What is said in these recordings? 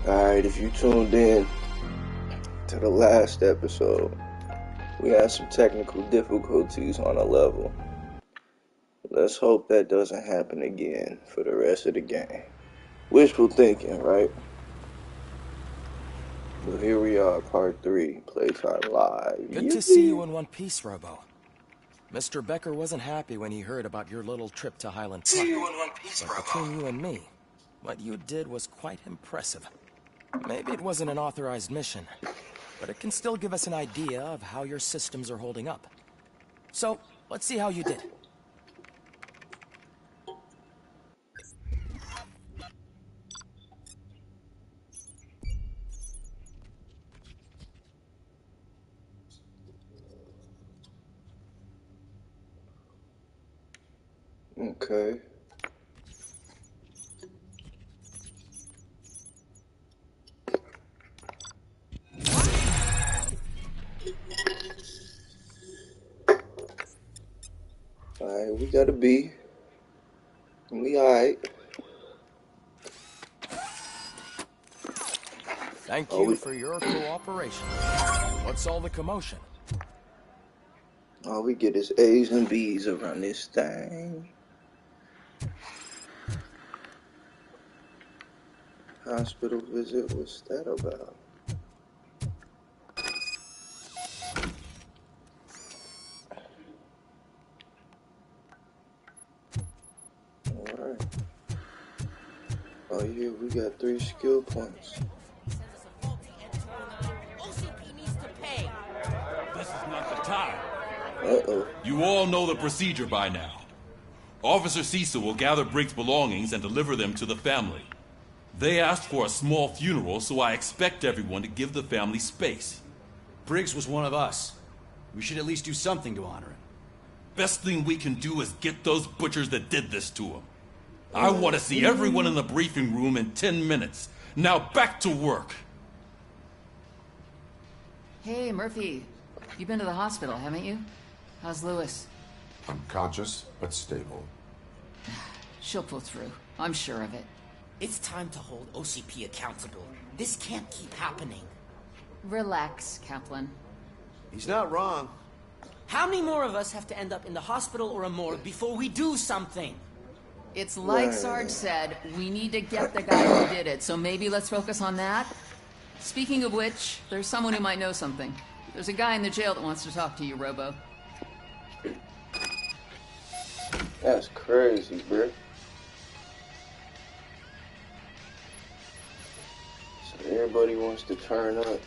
Alright, if you tuned in to the last episode, we had some technical difficulties on a level. Let's hope that doesn't happen again for the rest of the game. Wishful thinking, right? But here we are, part 3, Playtime Live. Good to see you in one piece, Robo. Mr. Becker wasn't happy when he heard about your little trip to Highland Park. But between you and me, what you did was quite impressive. Maybe it wasn't an authorized mission, but it can still give us an idea of how your systems are holding up. So, let's see how you did. Okay. Alright, we got a B. We alright. Thank you for your cooperation. What's all the commotion? All we get is A's and B's around this thing. Hospital visit, what's that about? Alright. Oh yeah, we got 3 skill points. This is not the time. Uh-oh. You all know the procedure by now. Officer Cecil will gather Briggs' belongings and deliver them to the family. They asked for a small funeral, so I expect everyone to give the family space. Briggs was one of us. We should at least do something to honor him. Best thing we can do is get those butchers that did this to him. I want to see everyone in the briefing room in 10 minutes. Now back to work. Hey, Murphy. You've been to the hospital, haven't you? How's Lewis? Unconscious, but stable. She'll pull through. I'm sure of it. It's time to hold OCP accountable. This can't keep happening. Relax, Kaplan. He's not wrong. How many more of us have to end up in the hospital or a morgue before we do something? It's like Sarge said, we need to get the guy who did it, so maybe let's focus on that. Speaking of which, there's someone who might know something. There's a guy in the jail that wants to talk to you, Robo. That's crazy, bro. So everybody wants to turn up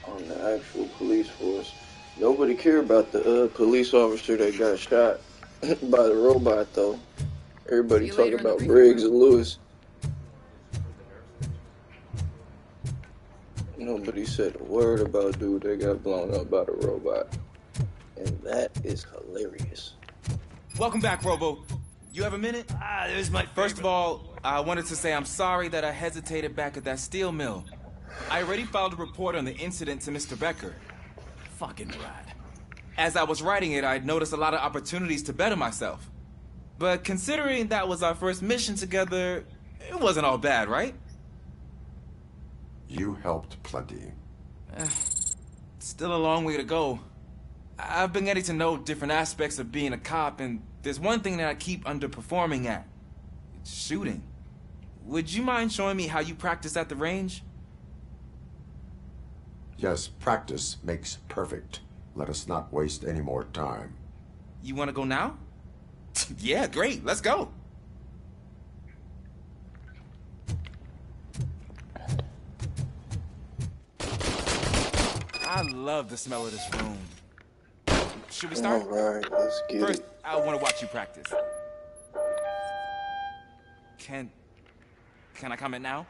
on the actual police force. Nobody care about the police officer that got shot by the robot, though. Everybody talking about Briggs and Lewis. Nobody said a word about dude that got blown up by the robot. And that is hilarious. Welcome back, Robo. You have a minute? There's my First of all, I wanted to say I'm sorry that I hesitated back at that steel mill. I already filed a report on the incident to Mr. Becker. fucking rad. As I was writing it, I'd noticed a lot of opportunities to better myself. But considering that was our first mission together, it wasn't all bad, right? You helped plenty. Still a long way to go. I've been getting to know different aspects of being a cop, and there's one thing that I keep underperforming at. It's shooting. Would you mind showing me how you practice at the range? Yes, practice makes perfect. Let us not waste any more time. You want to go now? Yeah, great. Let's go. I love the smell of this room. Should we start? All right, let's get First, it. I want to watch you practice. Can I comment now?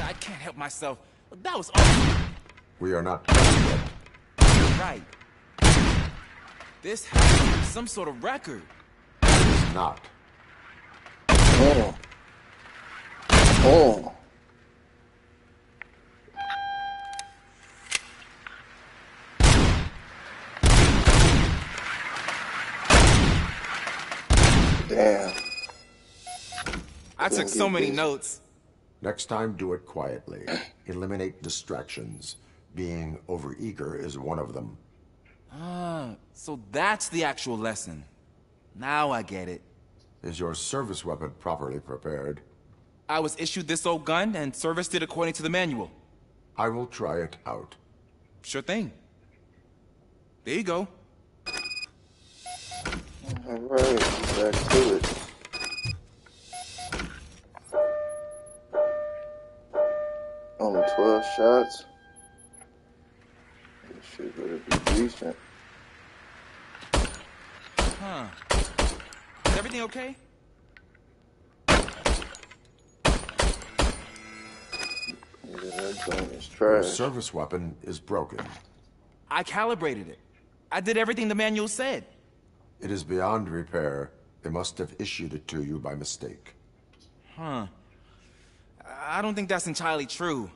I can't help myself. That was awesome. We are not done yet. Right. This has to be some sort of record. It's not. Oh. Oh. Damn. I took so many notes. Next time, do it quietly. Eliminate distractions. Being overeager is one of them. So that's the actual lesson. Now I get it. Is your service weapon properly prepared? I was issued this old gun and serviced it according to the manual. I will try it out. Sure thing. There you go. Alright, back to it. Only 12 shots. This shit better be decent. Huh. Is everything okay? Yeah, that joint is Your trash. service weapon is broken. I calibrated it. I did everything the manual said. It is beyond repair. They must have issued it to you by mistake. Huh. I don't think that's entirely true.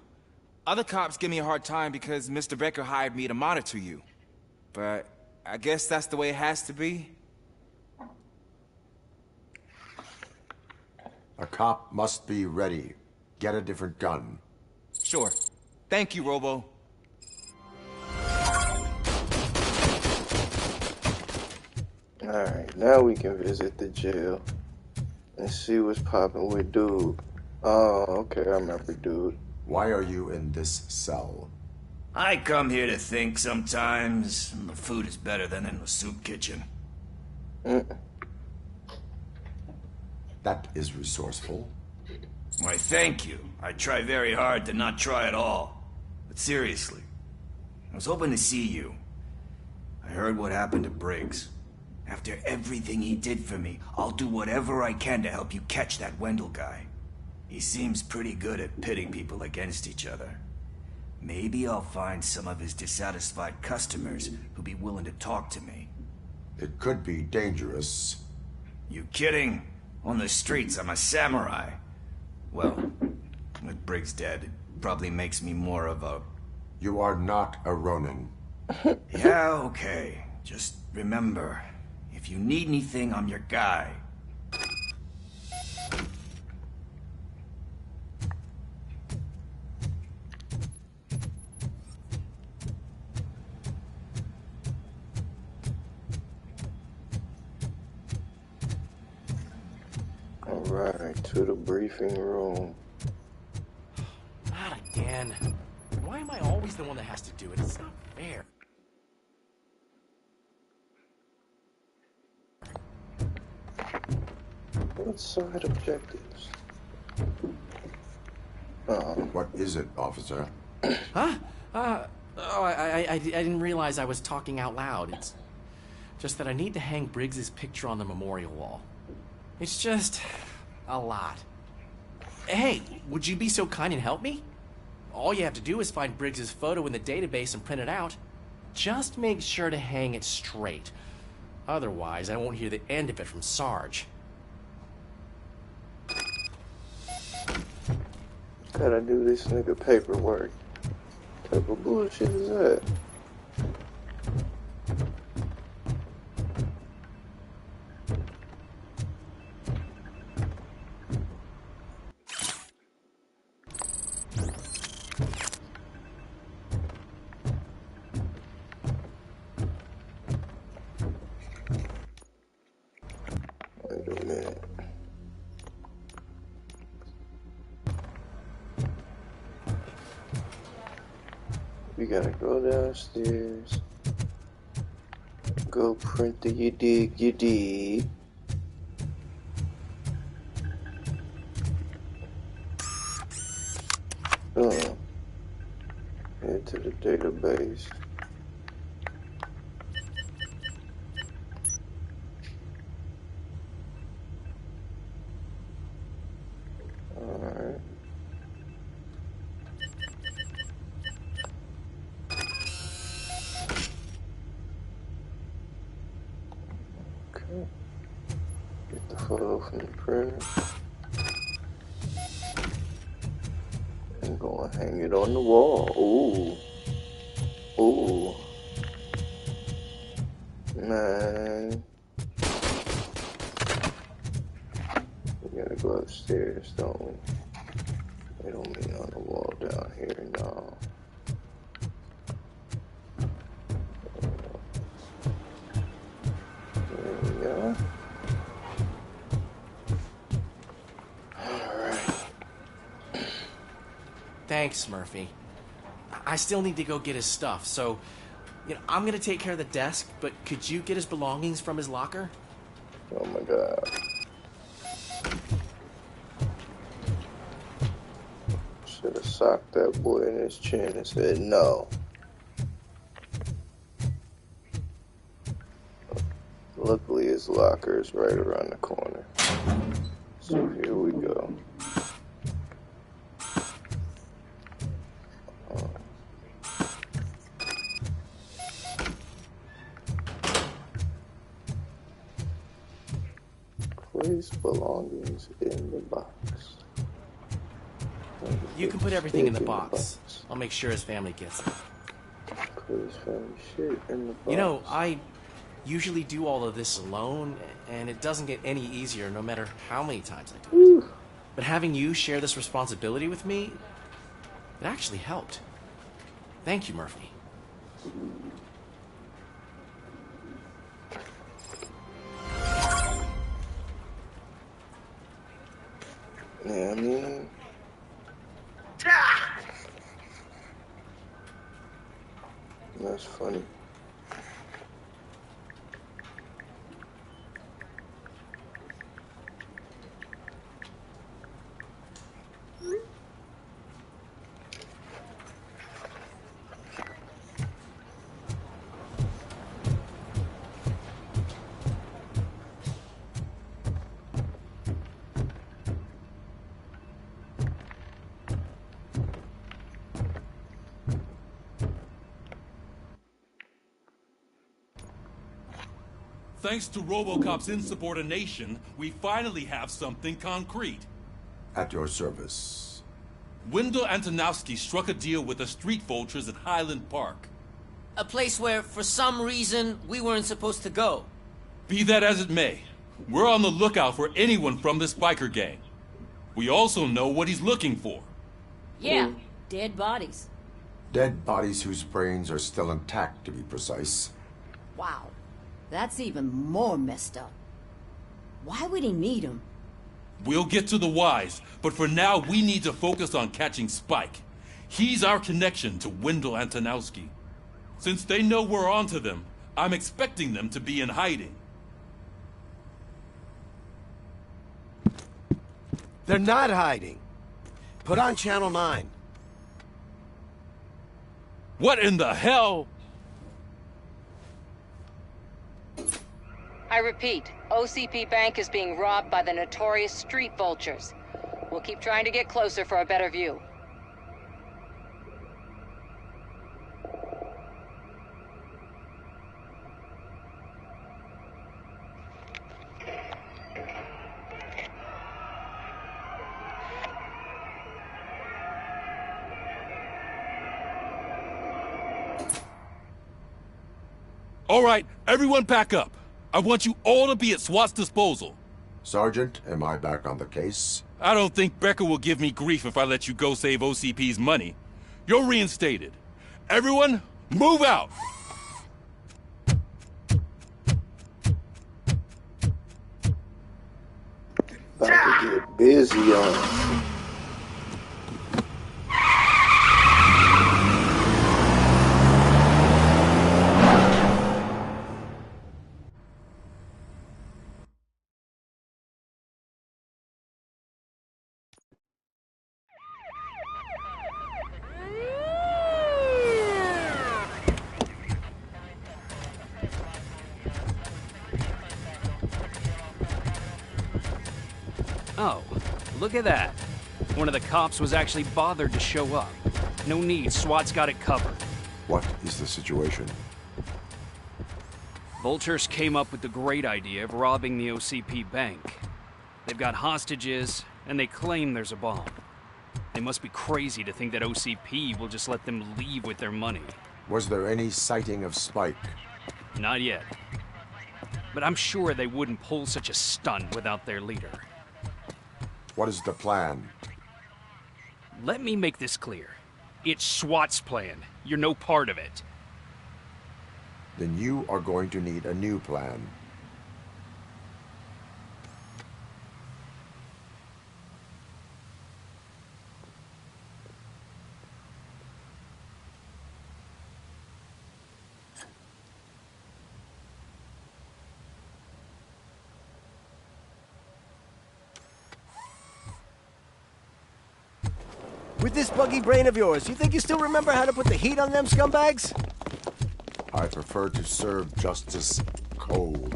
Other cops give me a hard time because Mr. Becker hired me to monitor you. But I guess that's the way it has to be. A cop must be ready. Get a different gun. Sure. Thank you, Robo. Alright, now we can visit the jail and see what's poppin' with dude. Oh, okay, I remember dude. Why are you in this cell? I come here to think sometimes. The food is better than in the soup kitchen. That is resourceful. Why, thank you. I try very hard to not try at all. But seriously, I was hoping to see you. I heard what happened to Briggs. After everything he did for me, I'll do whatever I can to help you catch that Wendell guy. He seems pretty good at pitting people against each other. Maybe I'll find some of his dissatisfied customers who'll be willing to talk to me. It could be dangerous. You kidding? On the streets, I'm a samurai. Well, with Briggs dead, it probably makes me more of a... You are not a Ronin. Yeah, okay. Just remember, if you need anything, I'm your guy. Alright, to the briefing room. Not again. Why am I always the one that has to do it? It's not fair. What side objectives? What is it, officer? Huh? I didn't realize I was talking out loud. It's just that I need to hang Briggs's picture on the memorial wall. It's just a lot. Hey, would you be so kind and help me? All you have to do is find Briggs's photo in the database and print it out. Just make sure to hang it straight. Otherwise, I won't hear the end of it from Sarge. Gotta do this nigga paperwork. What type of bullshit is that? Wait a minute. We gotta go downstairs. Go print the you dig. Head to the database. Alright. Okay. Get the photo from the printer. And go and hang it on the wall. Ooh. Ooh. Man. gotta go upstairs, don't we? We don't mean on the wall down here, no. There we go. Alright. Thanks, Murphy. I still need to go get his stuff, so I'm gonna take care of the desk, but could you get his belongings from his locker? Oh my god. Should have socked that boy in his chin and said no. Luckily his locker is right around the corner. So here we go. Place belongings in the box. You can put everything in the box. I'll make sure his family gets it. Put his family shit in the box. I usually do all of this alone, and it doesn't get any easier no matter how many times I do it. But having you share this responsibility with me, it actually helped. Thank you, Murphy. Yeah, I mean... That's funny. Thanks to RoboCop's insubordination, we finally have something concrete. At your service. Wendell Antonowski struck a deal with the street vultures at Highland Park. A place where, for some reason, we weren't supposed to go. Be that as it may, we're on the lookout for anyone from this biker gang. We also know what he's looking for. Yeah, dead bodies. Dead bodies whose brains are still intact, to be precise. Wow, that's even more messed up. Why would he need them? We'll get to the whys, but for now we need to focus on catching Spike. He's our connection to Wendell Antonowski. Since they know we're onto them, I'm expecting them to be in hiding. They're not hiding. Put on Channel 9. What in the hell? I repeat, OCP Bank is being robbed by the notorious street vultures. We'll keep trying to get closer for a better view. All right, everyone pack up. I want you all to be at SWAT's disposal. Sergeant, am I back on the case? I don't think Becker will give me grief if I let you go save OCP's money. You're reinstated. Everyone, move out! About to get busy on it. Oh, look at that. One of the cops was actually bothered to show up. No need, SWAT's got it covered. What is the situation? Vultures came up with the great idea of robbing the OCP bank. They've got hostages, and they claim there's a bomb. They must be crazy to think that OCP will just let them leave with their money. Was there any sighting of Spike? Not yet. But I'm sure they wouldn't pull such a stunt without their leader. What is the plan? Let me make this clear. It's SWAT's plan. You're no part of it. Then you are going to need a new plan. With this buggy brain of yours, you think you still remember how to put the heat on them scumbags? I prefer to serve justice cold.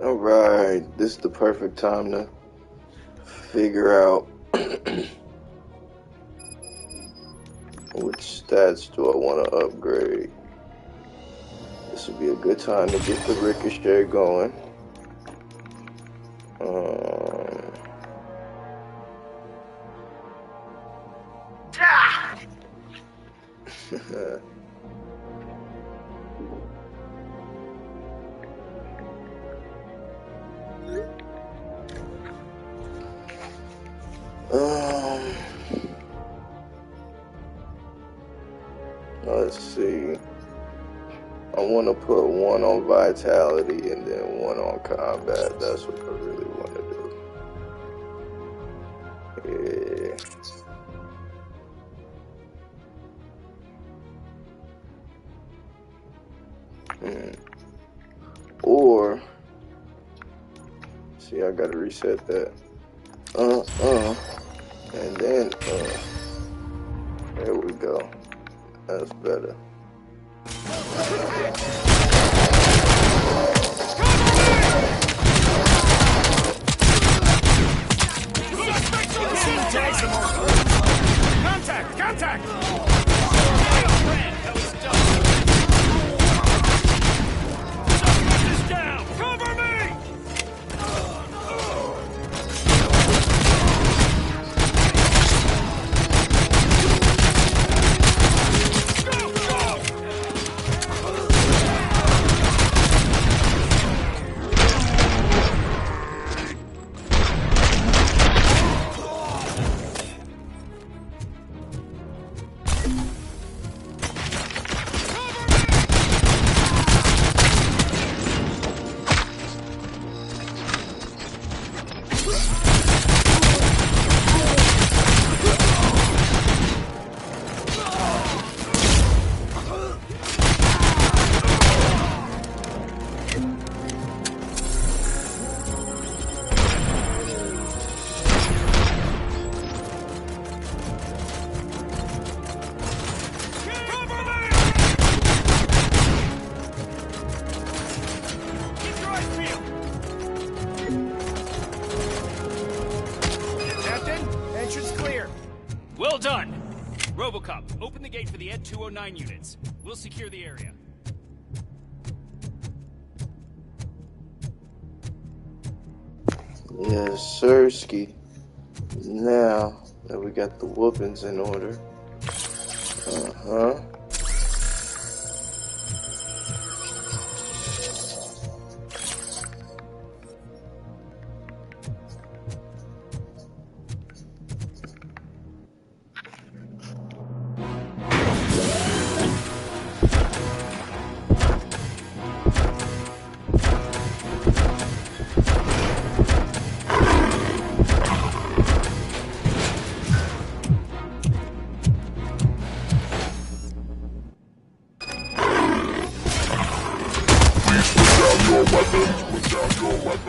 Alright, this is the perfect time to figure out which stats do I want to upgrade. This would be a good time to get the ricochet going. Let's see. I want to put one on vitality and then one on combat. That's what I really want to do. Yeah. Or, see, I gotta reset that. And then, there we go. That's better. Contact! Contact! Cover me! Well done! RoboCop, open the gate for the Ed 209 units. We'll secure the area. Yes, sirski. Now that we got the whoopings in order.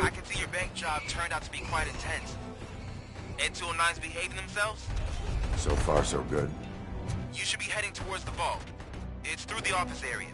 I can see your bank job turned out to be quite intense. Ed 209's behaving themselves? So far, so good. You should be heading towards the vault. It's through the office area.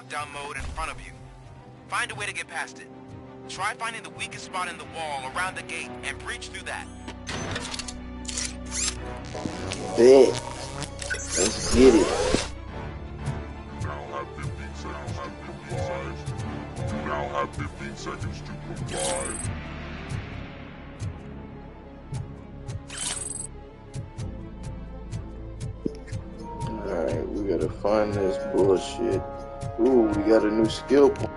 lockdown mode in front of you. Find a way to get past it. Try finding the weakest spot in the wall around the gate and breach through that. Bet. Let's get it. Now have 15 seconds to comply. Alright, we gotta find this bullshit. Ooh, we got a new skill point.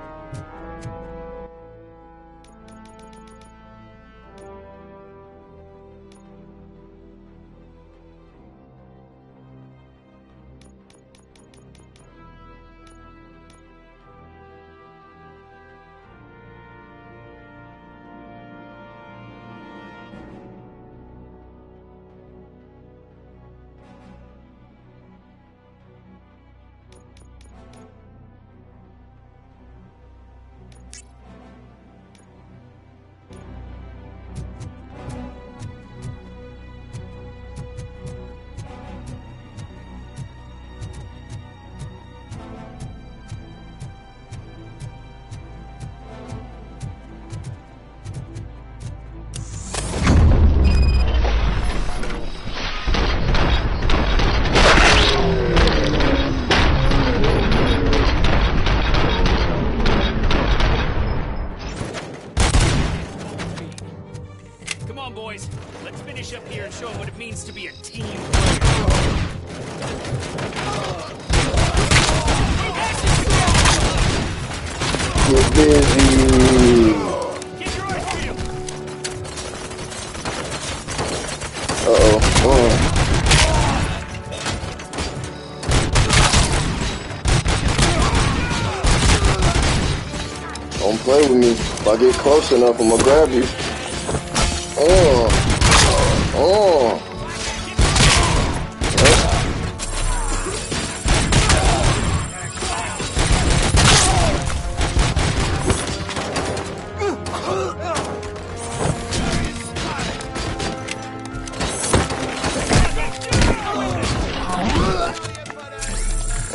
boys. Let's finish up here and show them what it means to be a team Get busy. Don't play with me. If I get close enough, I'm gonna grab you.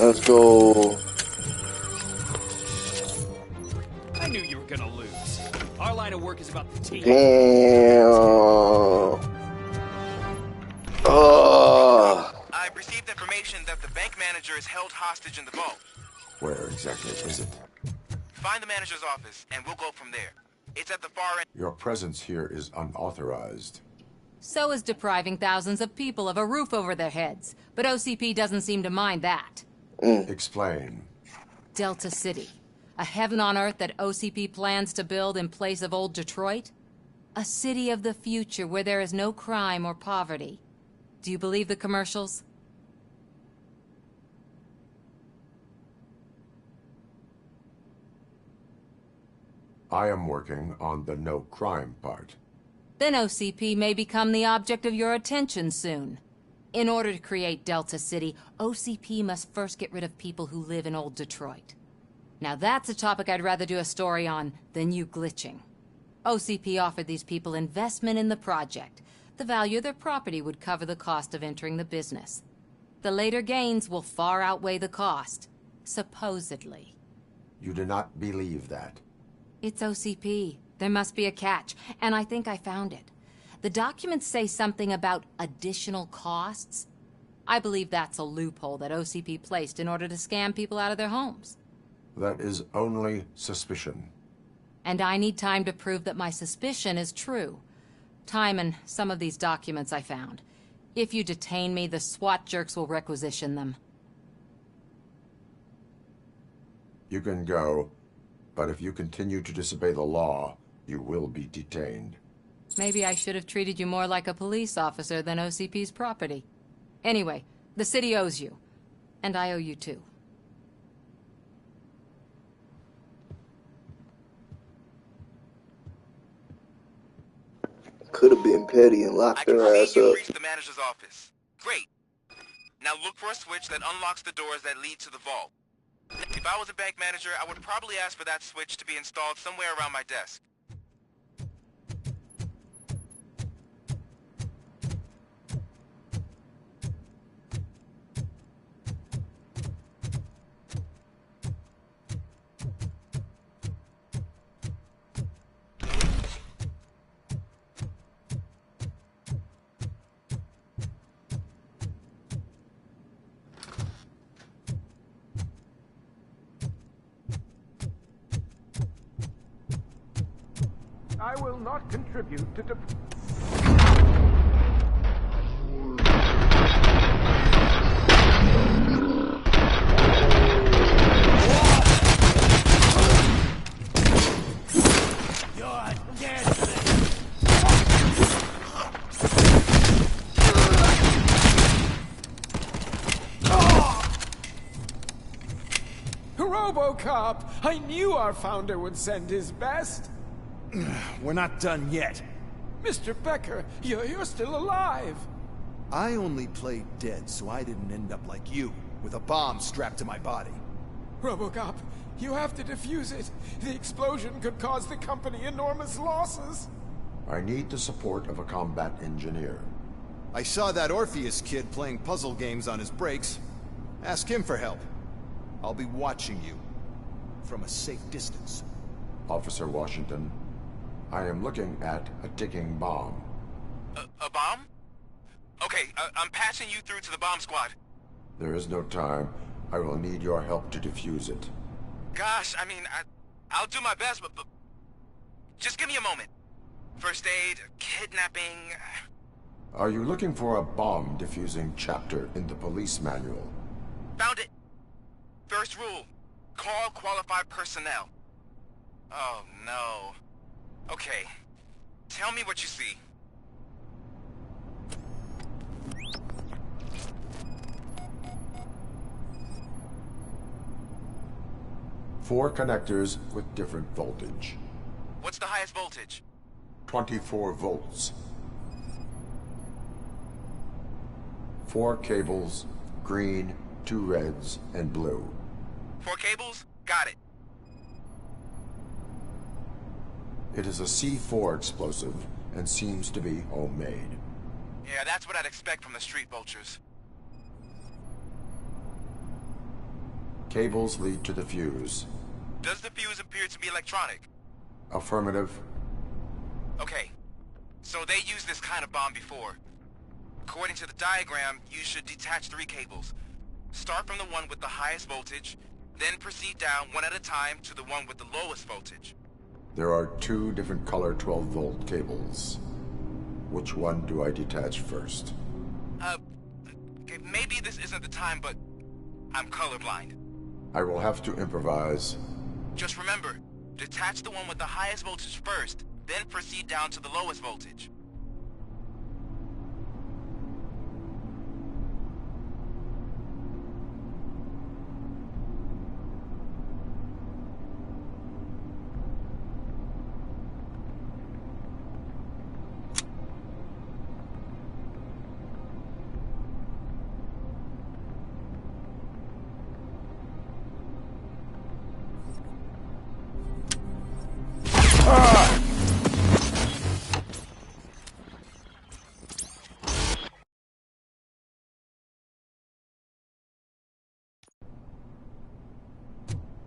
Let's go. I knew you were gonna lose. Our line of work is about the team. Damn. I've received information that the bank manager is held hostage in the vault. Where exactly is it? Find the manager's office, and we'll go from there. It's at the far end. Your presence here is unauthorized. So is depriving thousands of people of a roof over their heads. But OCP doesn't seem to mind that. Explain. Delta City. A heaven on earth that OCP plans to build in place of old Detroit? A city of the future where there is no crime or poverty. Do you believe the commercials? I am working on the no crime part. Then OCP may become the object of your attention soon. In order to create Delta City, OCP must first get rid of people who live in old Detroit. Now that's a topic I'd rather do a story on than you glitching. OCP offered these people investment in the project. The value of their property would cover the cost of entering the business. The later gains will far outweigh the cost, supposedly. You do not believe that? It's OCP. There must be a catch, and I think I found it. The documents say something about additional costs. I believe that's a loophole that OCP placed in order to scam people out of their homes. That is only suspicion. And I need time to prove that my suspicion is true. Time and some of these documents I found. If you detain me, the SWAT jerks will requisition them. You can go, but if you continue to disobey the law, you will be detained. Maybe I should have treated you more like a police officer than OCP's property. Anyway, the city owes you. And I owe you too. Could have been petty and locked their ass up. Reach the manager's office. Great. Now look for a switch that unlocks the doors that lead to the vault. If I was a bank manager, I would probably ask for that switch to be installed somewhere around my desk. I will not contribute to You're dead. RoboCop! I knew our founder would send his best. We're not done yet. Mr. Becker, you're still alive. I only played dead so I didn't end up like you, with a bomb strapped to my body. RoboCop, you have to defuse it. The explosion could cause the company enormous losses. I need the support of a combat engineer. I saw that Orpheus kid playing puzzle games on his breaks. Ask him for help. I'll be watching you. From a safe distance. Officer Washington, I am looking at a ticking bomb. A bomb? Okay, I'm passing you through to the bomb squad. There is no time. I will need your help to defuse it. Gosh, I mean, I'll do my best, but just give me a moment. First aid, kidnapping... Are you looking for a bomb defusing chapter in the police manual? Found it. First rule, call qualified personnel. Oh, no. Okay, tell me what you see. Four connectors with different voltage. What's the highest voltage? 24 volts. 4 cables, green, 2 reds, and blue. 4 cables? Got it. It is a C4 explosive and seems to be homemade. Yeah, that's what I'd expect from the street vultures. Cables lead to the fuse. Does the fuse appear to be electronic? Affirmative. Okay, so they used this kind of bomb before. According to the diagram, you should detach 3 cables. Start from the one with the highest voltage, then proceed down one at a time to the one with the lowest voltage. There are 2 different color 12-volt cables. Which one do I detach first? Okay, maybe this isn't the time, but I'm colorblind. I will have to improvise. Just remember, detach the one with the highest voltage first, then proceed down to the lowest voltage.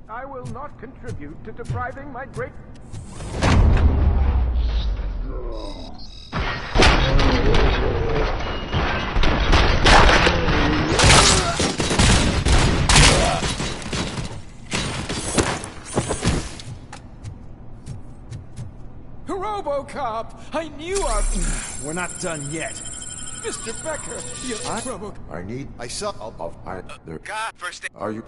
I will not contribute to depriving my great... RoboCop! I knew our... We're not done yet. Mr. Becker, you're RoboCop. I need... I saw... there. God, first aid. Are you...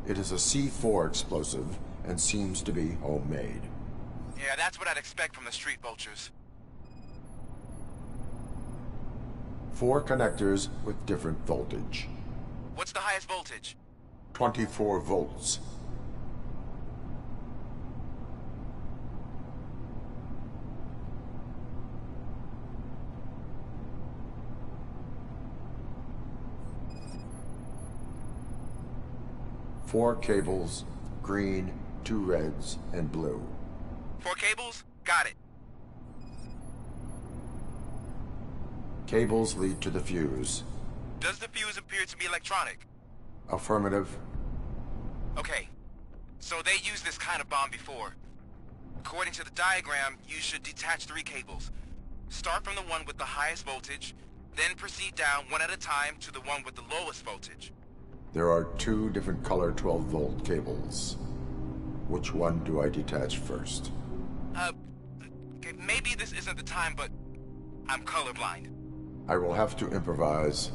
It is a C4 explosive and seems to be homemade. Yeah, that's what I'd expect from the street vultures. 4 connectors with different voltage. What's the highest voltage? 24 volts. Four cables, green, 2 reds, and blue. 4 cables? Got it. Cables lead to the fuse. Does the fuse appear to be electronic? Affirmative. Okay, so they used this kind of bomb before. According to the diagram, you should detach 3 cables. Start from the one with the highest voltage, then proceed down one at a time to the one with the lowest voltage. There are two different color 12-volt cables. Which one do I detach first? Okay, maybe this isn't the time, but I'm colorblind. I will have to improvise.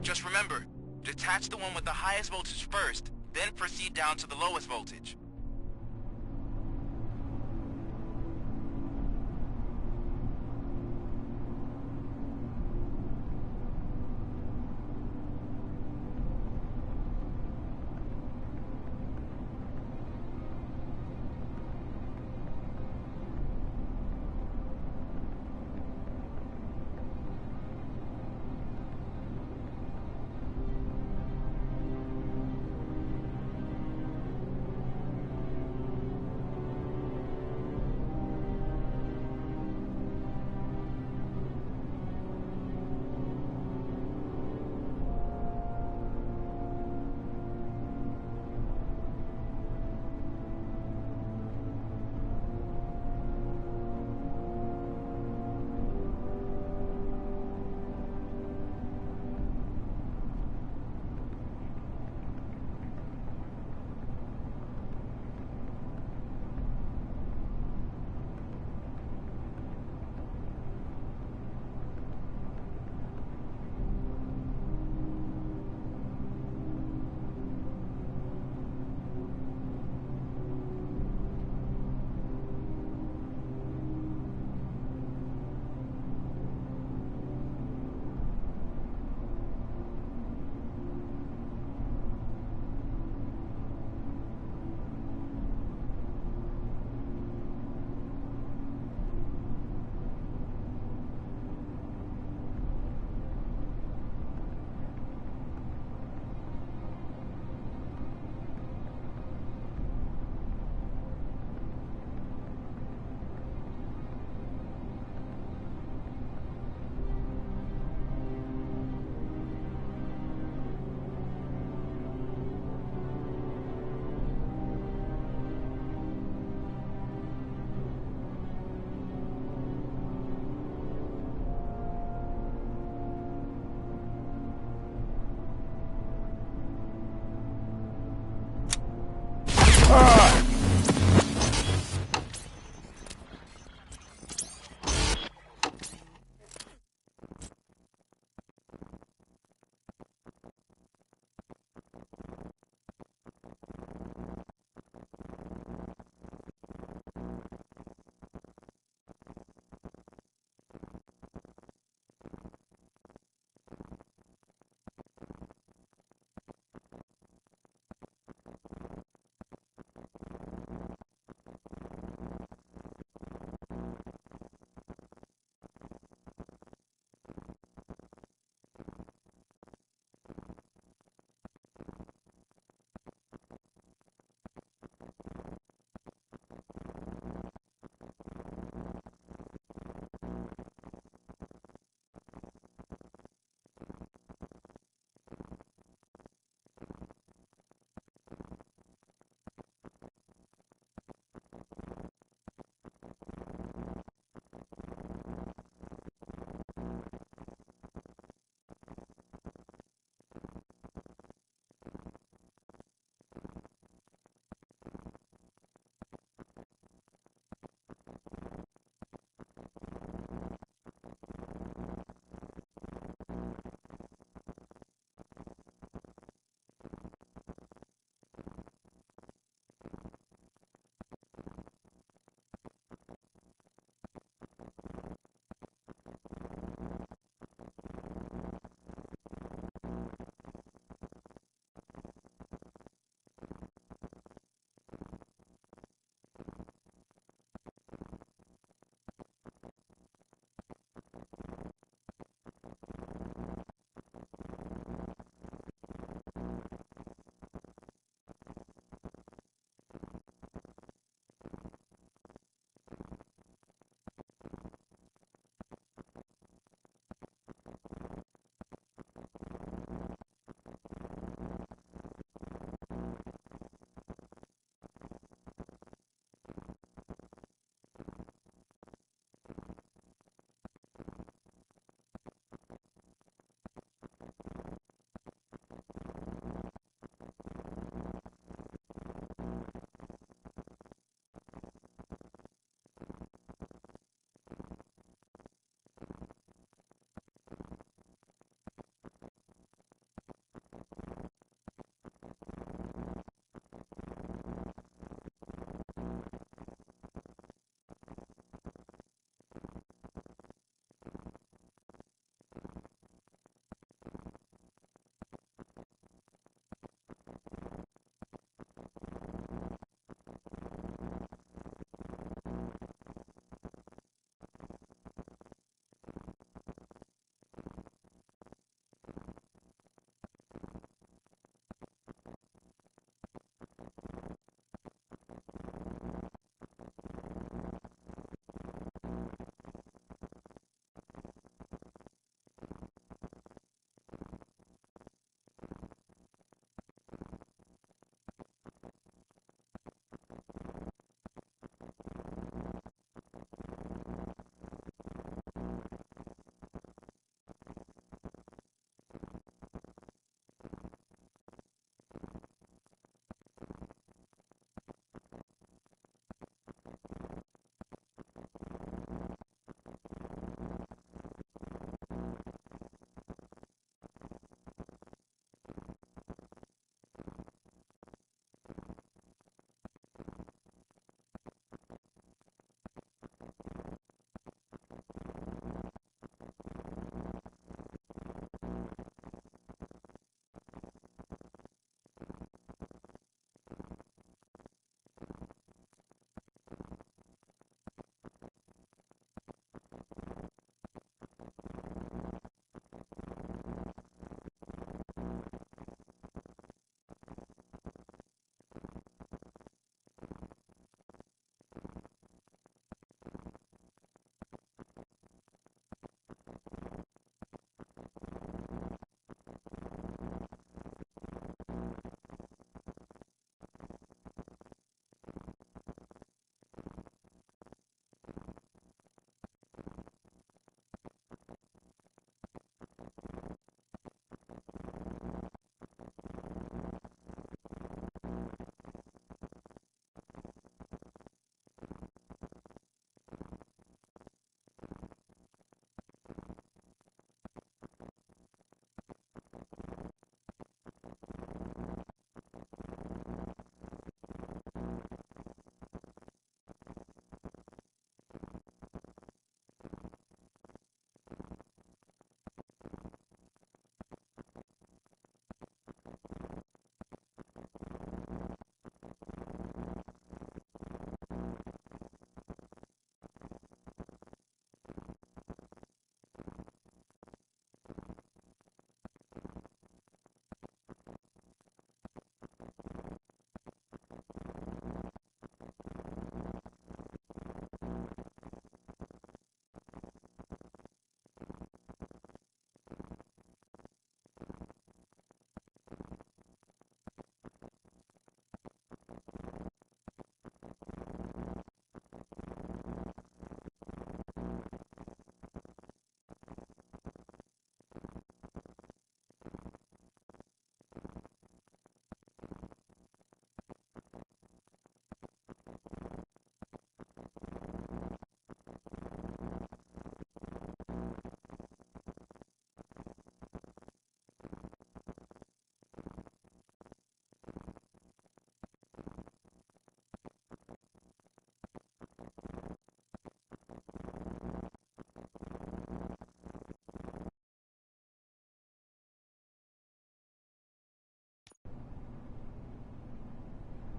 Just remember, detach the one with the highest voltage first, then proceed down to the lowest voltage.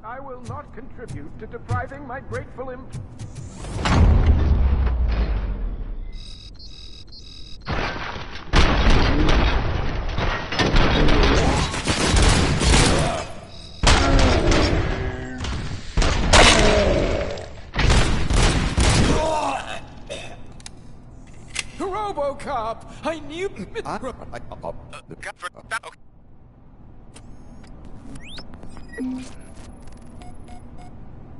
I will not contribute to depriving my grateful RoboCop! I knew...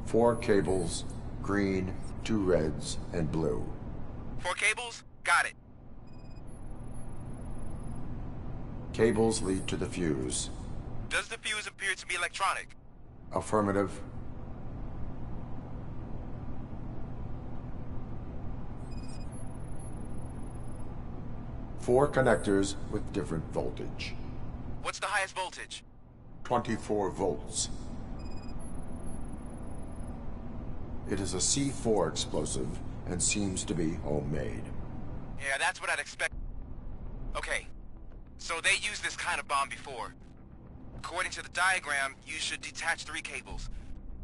Four cables, green, 2 reds, and blue. 4 cables? Got it. Cables lead to the fuse. Does the fuse appear to be electronic? Affirmative. Four connectors with different voltage. What's the highest voltage? 24 volts. It is a C4 explosive and seems to be homemade. Yeah, that's what I'd expect. Okay, so they used this kind of bomb before. According to the diagram, you should detach 3 cables.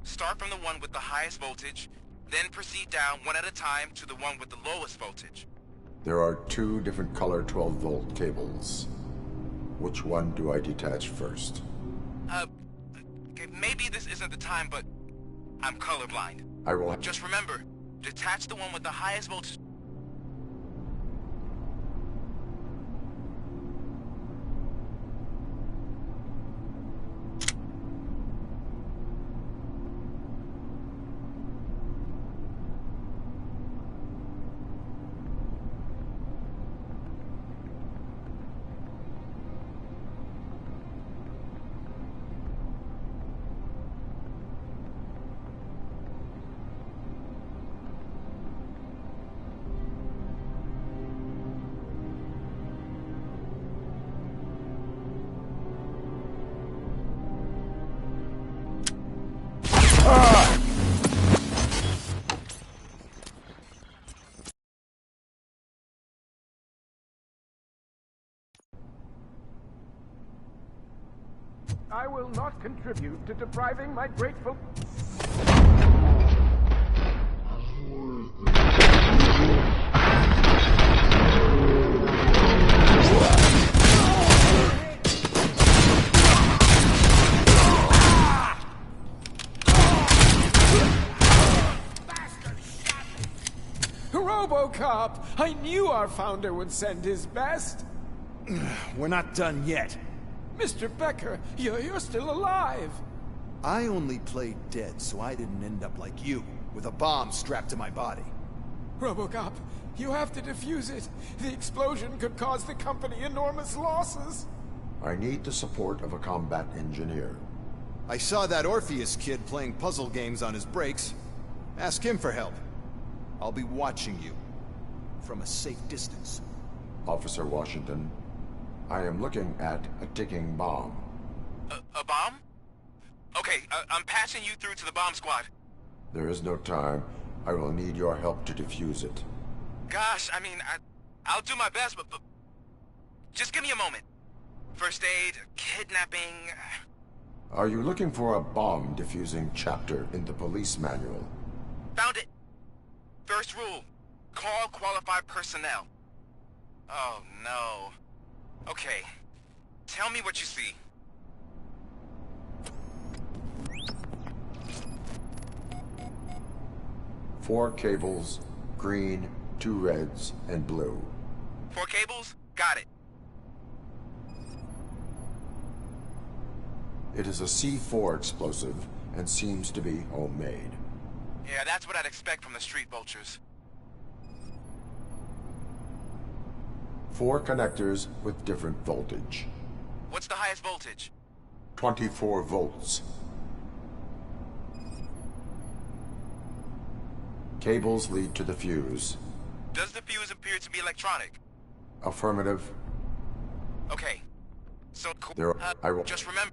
Start from the one with the highest voltage, then proceed down one at a time to the one with the lowest voltage. There are 2 different color 12-volt cables. Which one do I detach first? Okay, maybe this isn't the time, but I'm colorblind. I will... Just remember, detach the one with the highest voltage. I will not contribute to depriving my grateful... RoboCop! I knew our founder would send his best! We're not done yet. Mr. Becker, you're still alive! I only played dead so I didn't end up like you, with a bomb strapped to my body. RoboCop, you have to defuse it. The explosion could cause the company enormous losses. I need the support of a combat engineer. I saw that Orpheus kid playing puzzle games on his breaks. Ask him for help. I'll be watching you. From a safe distance. Officer Washington, I am looking at a ticking bomb. A bomb? Okay, I'm passing you through to the bomb squad. There is no time. I will need your help to defuse it. Gosh, I mean, I'll do my best, but just give me a moment. First aid, kidnapping... Are you looking for a bomb defusing chapter in the police manual? Found it! First rule, call qualified personnel. Oh, no. Okay, tell me what you see. Four cables, green, 2 reds, and blue. 4 cables? Got it. It is a C4 explosive and seems to be homemade. Yeah, that's what I'd expect from the street vultures. 4 connectors with different voltage. What's the highest voltage? 24 volts. Cables lead to the fuse. Does the fuse appear to be electronic? Affirmative. Okay. So, I will... just remember...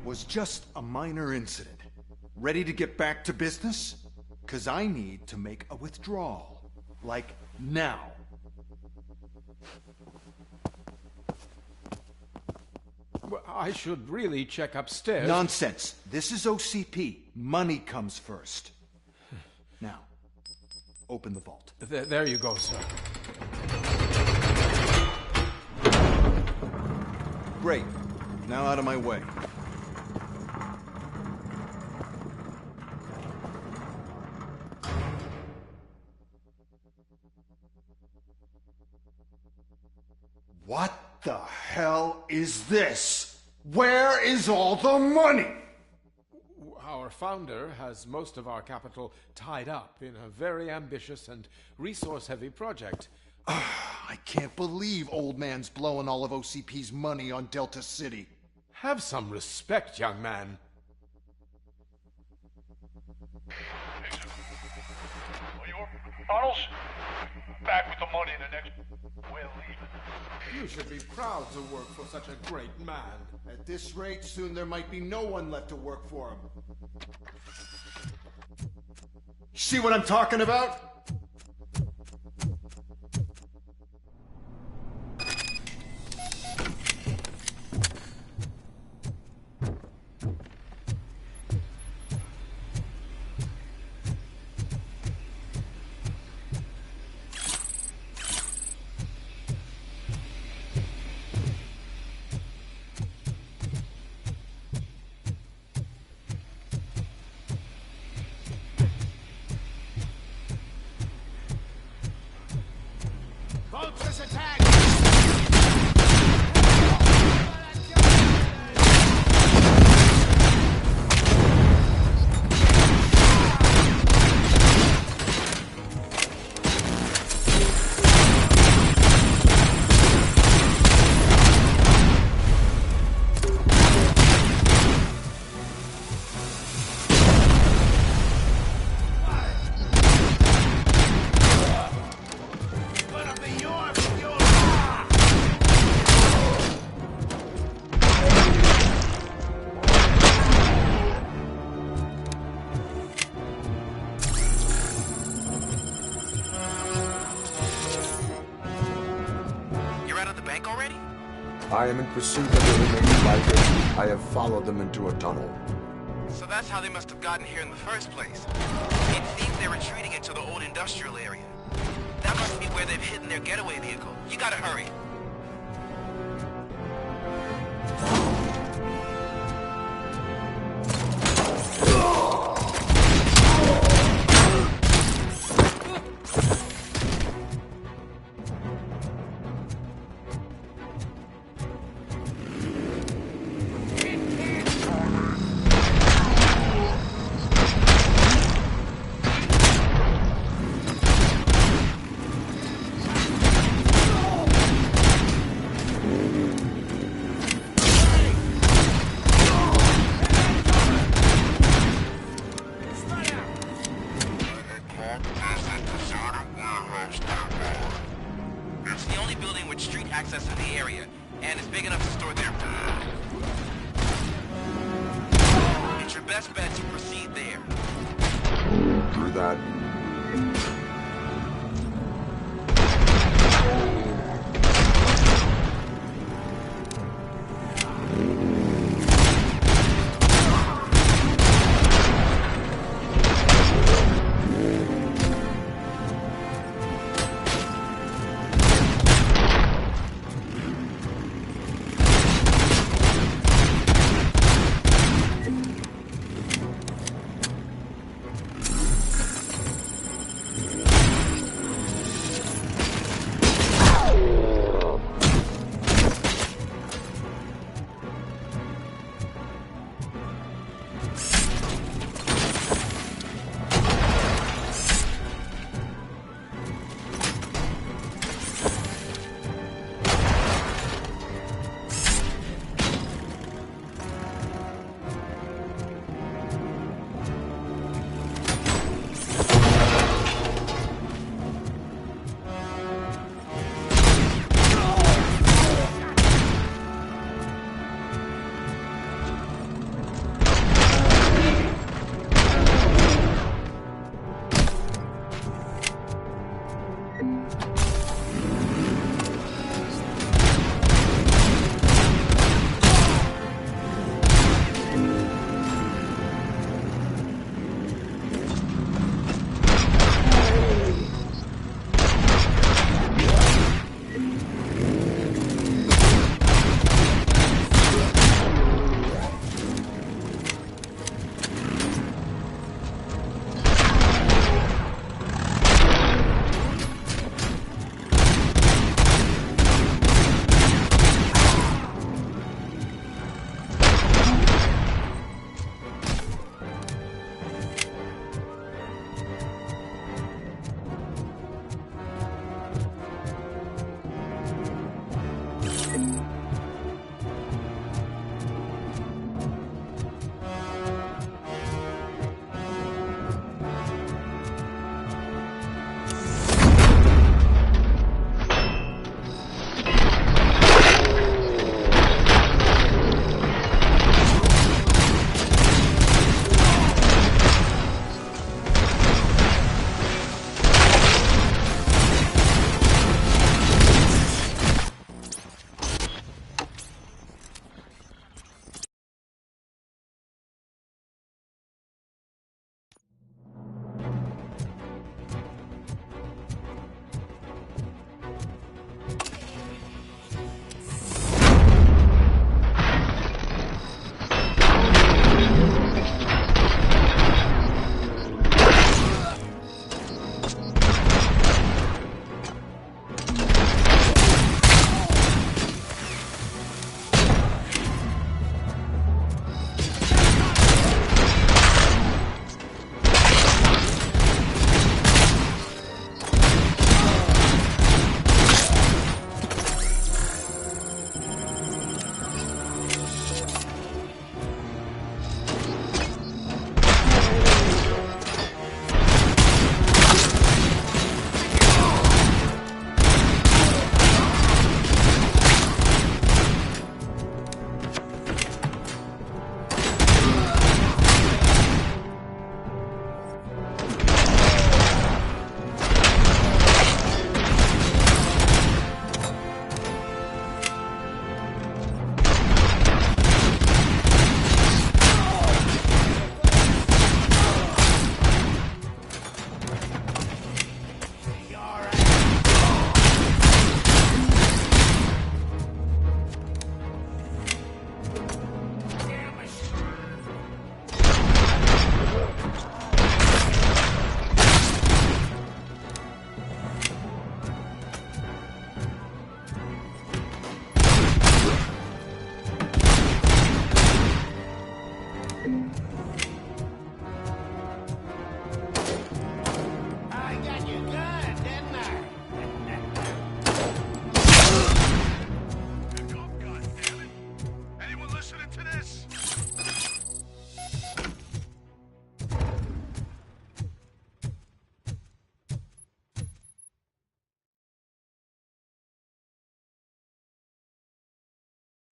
was just a minor incident. Ready to get back to business? 'Cause I need to make a withdrawal. Like, now. Well, I should really check upstairs. Nonsense. This is OCP. Money comes first. Now, open the vault. There you go, sir. Great. Now out of my way. What the hell is this? Where is all the money? Our founder has most of our capital tied up in a very ambitious and resource-heavy project. I can't believe old man's blowing all of OCP's money on Delta City. Have some respect, young man. Arnold's back with the money in the next... We're leaving. You should be proud to work for such a great man. At this rate, soon there might be no one left to work for him. See what I'm talking about? Vultures attack! I am in pursuit of the remaining bikers. I have followed them into a tunnel. So that's how they must have gotten here in the first place. It seems they're retreating into the old industrial area. That must be where they've hidden their getaway vehicle. You gotta hurry. It's the only building with street access to the area, and it's big enough to store their... It's your best bet to proceed there. Through that.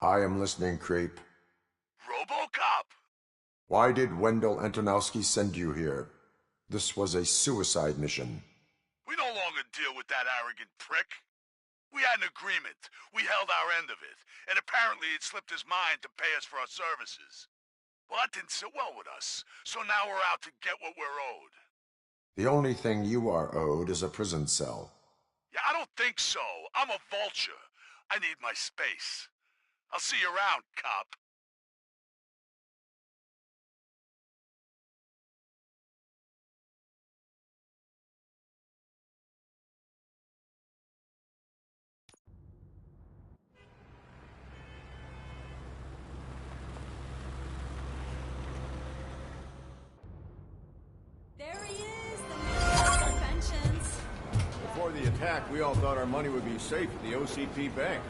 I am listening, creep. RoboCop! Why did Wendell Antonowski send you here? This was a suicide mission. We no longer deal with that arrogant prick. We had an agreement. We held our end of it. And apparently it slipped his mind to pay us for our services. Well, that didn't sit well with us. So now we're out to get what we're owed. The only thing you are owed is a prison cell. Yeah, I don't think so. I'm a vulture. I need my space. I'll see you around, cop. There he is, the man of pensions. Before the attack, we all thought our money would be safe at the OCP bank.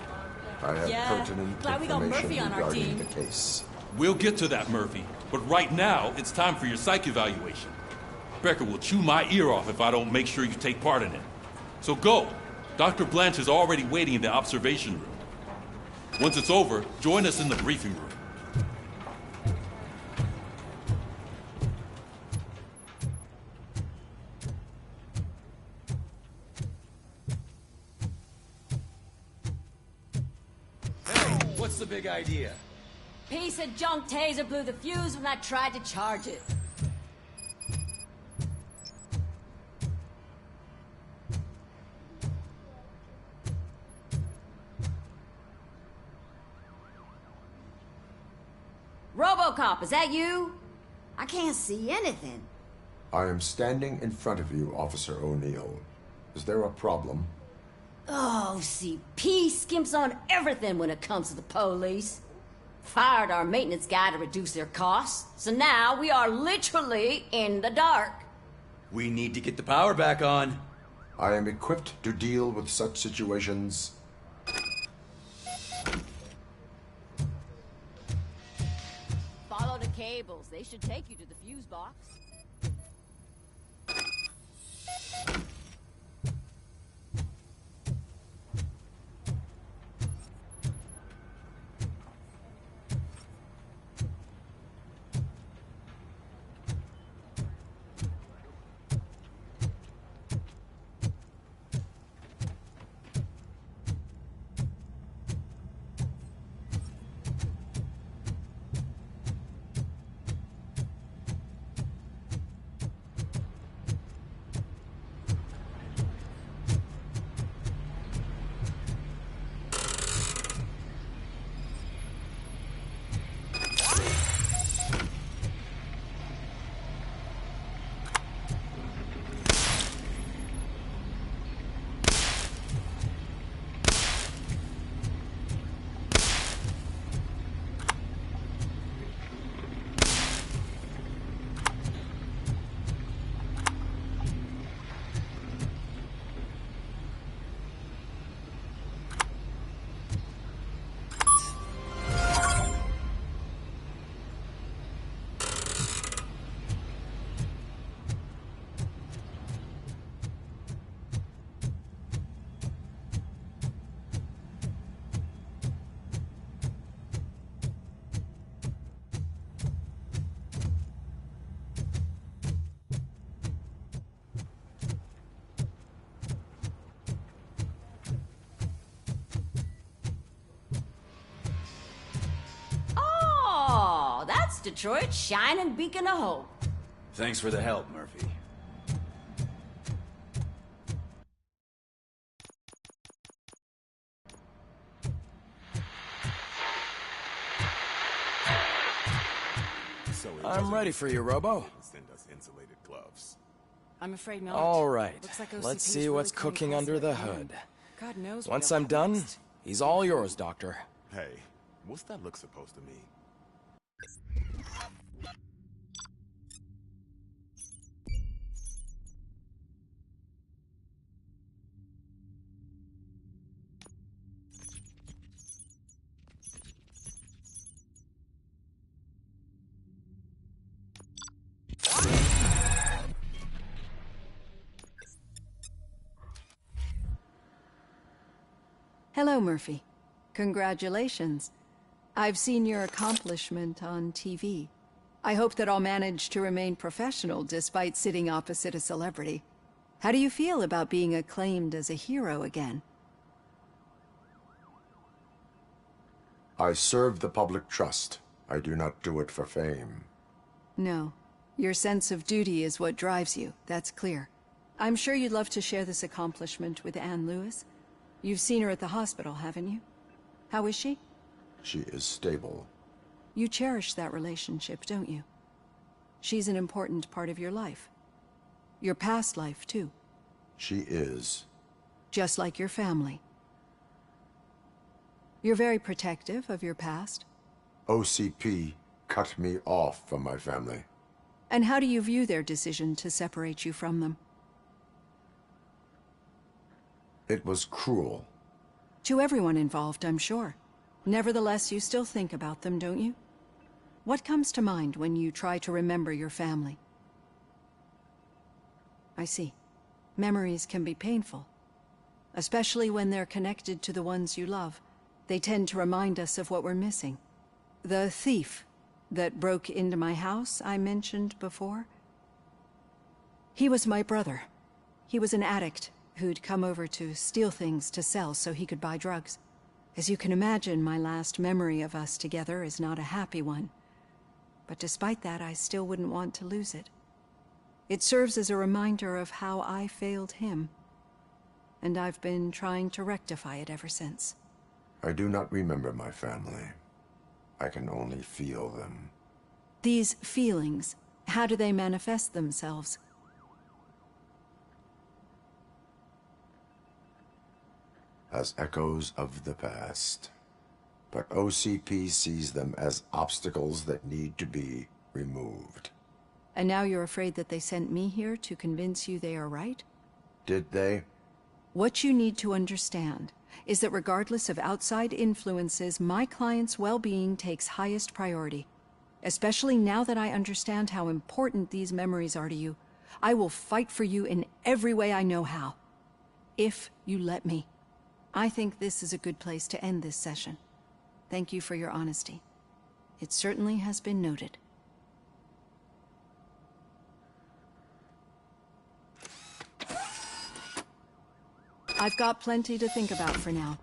I have pertinent glad we got information Murphy on our regarding team. the case. We'll get to that, Murphy. But right now, it's time for your psych evaluation. Becker will chew my ear off if I don't make sure you take part in it. So go. Dr. Blanche is already waiting in the observation room. Once it's over, join us in the briefing room. what's the big idea? Piece of junk taser blew the fuse when I tried to charge it. RoboCop, is that you? I can't see anything. I am standing in front of you, Officer O'Neill. Is there a problem? Oh, OCP skimps on everything when it comes to the police. Fired our maintenance guy to reduce their costs, so now we are literally in the dark. We need to get the power back on. I am equipped to deal with such situations. Follow the cables. They should take you to the fuse box. Detroit's shining beacon of hope. Thanks for the help, Murphy. I'm ready for you, Robo. Send us insulated gloves. I'm afraid not. All right. Like Let's OCP see is what's really coming cooking close under to the it. hood. God knows. Once I'm done, he's all yours, Doctor. Hey, what's that look supposed to mean? Hello, Murphy. Congratulations. I've seen your accomplishment on TV. I hope that I'll manage to remain professional despite sitting opposite a celebrity. How do you feel about being acclaimed as a hero again? I serve the public trust. I do not do it for fame. No. Your sense of duty is what drives you, that's clear. I'm sure you'd love to share this accomplishment with Anne Lewis. You've seen her at the hospital, haven't you? How is she? She is stable. You cherish that relationship, don't you? She's an important part of your life. Your past life, too. She is. Just like your family. You're very protective of your past. OCP cut me off from my family. And how do you view their decision to separate you from them? It was cruel. To everyone involved, I'm sure. Nevertheless, you still think about them, don't you? What comes to mind when you try to remember your family? I see. Memories can be painful. Especially when they're connected to the ones you love. They tend to remind us of what we're missing. The thief that broke into my house I mentioned before? He was my brother. He was an addict who'd come over to steal things to sell so he could buy drugs. As you can imagine, my last memory of us together is not a happy one. But despite that, I still wouldn't want to lose it. It serves as a reminder of how I failed him. And I've been trying to rectify it ever since. I do not remember my family. I can only feel them. These feelings, how do they manifest themselves? As echoes of the past. But OCP sees them as obstacles that need to be removed. And now you're afraid that they sent me here to convince you they are right? Did they? What you need to understand is that regardless of outside influences, my client's well-being takes highest priority. Especially now that I understand how important these memories are to you. I will fight for you in every way I know how. If you let me. I think this is a good place to end this session. Thank you for your honesty. It certainly has been noted. I've got plenty to think about for now.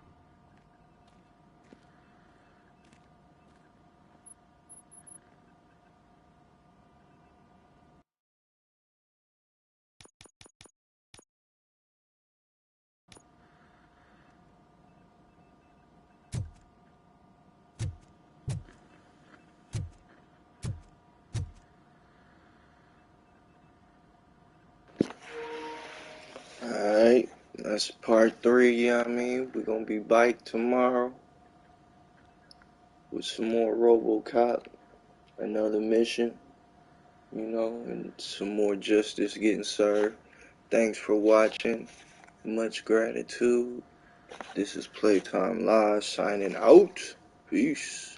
Alright, that's part 3, you know what I mean? We're gonna be back tomorrow with some more RoboCop, another mission, you know, and some more justice getting served. Thanks for watching. Much gratitude. This is Playtime Live signing out. Peace.